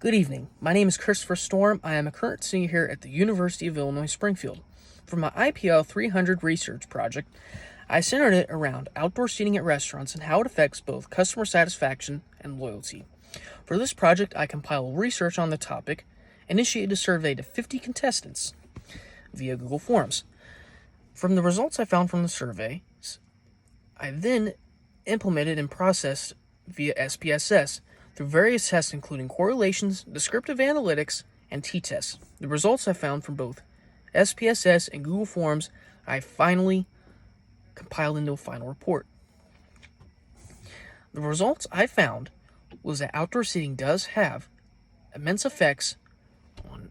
Good evening. My name is Christopher Storm. I am a current senior here at the University of Illinois Springfield. For my IPL 300 research project, I centered it around outdoor seating at restaurants and how it affects both customer satisfaction and loyalty. For this project, I compiled research on the topic, initiated a survey to 50 contestants via Google Forms. From the results I found from the survey, I then implemented and processed via SPSS through various tests including correlations, descriptive analytics, and t-tests. The results I found from both SPSS and Google Forms I finally compiled into a final report. The results I found was that outdoor seating does have immense effects on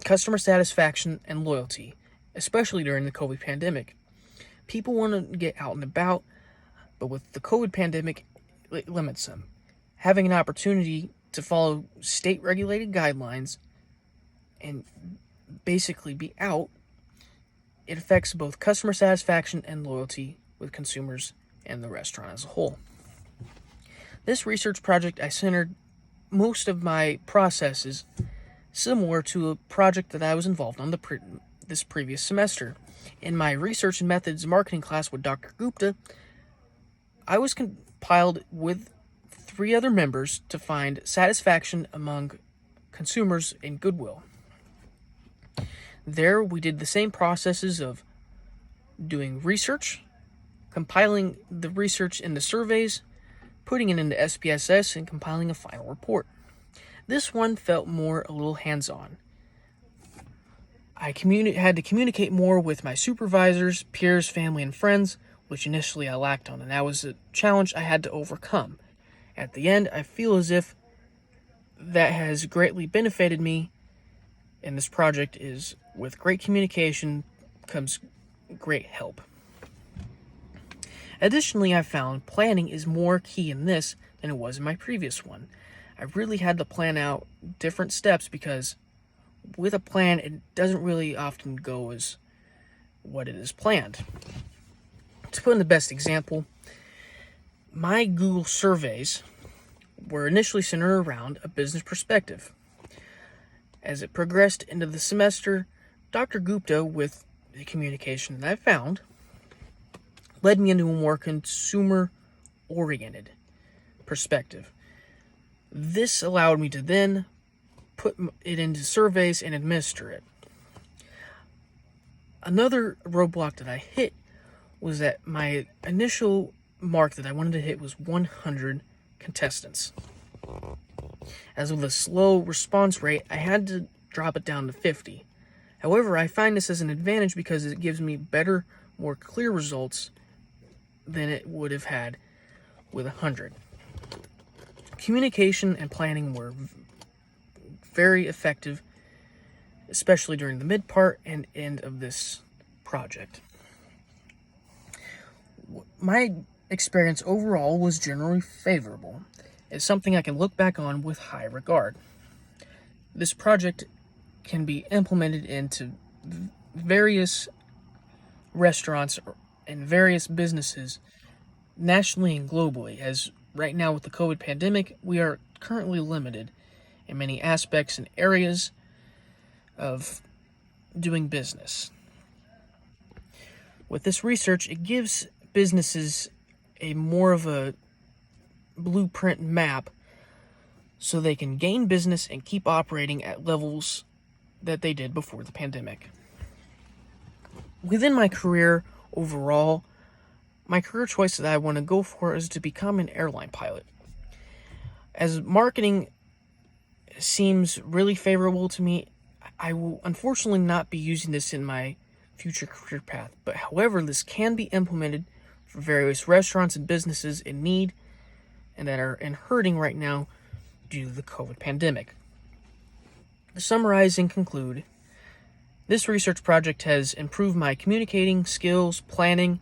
customer satisfaction and loyalty, especially during the COVID pandemic. People want to get out and about, but with the COVID pandemic, it limits them. Having an opportunity to follow state-regulated guidelines and basically be out, it affects both customer satisfaction and loyalty with consumers and the restaurant as a whole. This research project, I centered most of my processes similar to a project that I was involved on this previous semester. In my research and methods marketing class with Dr. Gupta, I was compiled with 3 other members to find satisfaction among consumers and goodwill. There, we did the same processes of doing research, compiling the research into surveys, putting it into SPSS, and compiling a final report. This one felt more a little hands-on. I had to communicate more with my supervisors, peers, family, and friends, which initially I lacked on, and that was a challenge I had to overcome. At the end, I feel as if that has greatly benefited me, and this project is, with great communication, comes great help. Additionally, I found planning is more key in this than it was in my previous one. I really had to plan out different steps because with a plan, it doesn't really often go as what it is planned. To put in the best example, my Google surveys were initially centered around a business perspective. As it progressed into the semester, Dr. Gupta, with the communication that I found, led me into a more consumer-oriented perspective. This allowed me to then put it into surveys and administer it. Another roadblock that I hit was that my initial mark that I wanted to hit was 100 contestants. As with a slow response rate, I had to drop it down to 50. However, I find this as an advantage because it gives me better, more clear results than it would have had with 100. Communication and planning were very effective, especially during the mid part and end of this project. My experience overall was generally favorable. It's something I can look back on with high regard. This project can be implemented into various restaurants and various businesses nationally and globally, as right now with the COVID pandemic, we are currently limited in many aspects and areas of doing business. With this research, it gives businesses a more of a blueprint map so they can gain business and keep operating at levels that they did before the pandemic. Within my career overall, my career choice that I want to go for is to become an airline pilot. As marketing seems really favorable to me, I will unfortunately not be using this in my future career path. But however, this can be implemented for various restaurants and businesses in need and that are hurting right now due to the COVID pandemic. To summarize and conclude, this research project has improved my communicating skills, planning.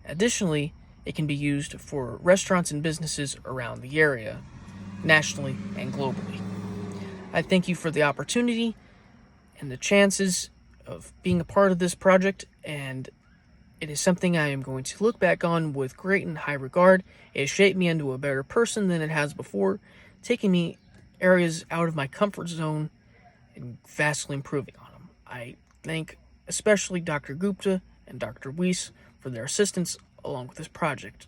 Additionally, it can be used for restaurants and businesses around the area, nationally and globally. I thank you for the opportunity and the chances of being a part of this project, and it is something I am going to look back on with great and high regard. It has shaped me into a better person than it has before, taking me areas out of my comfort zone and vastly improving on them. I thank especially Dr. Gupta and Dr. Weiss for their assistance along with this project.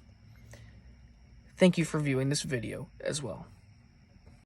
Thank you for viewing this video as well.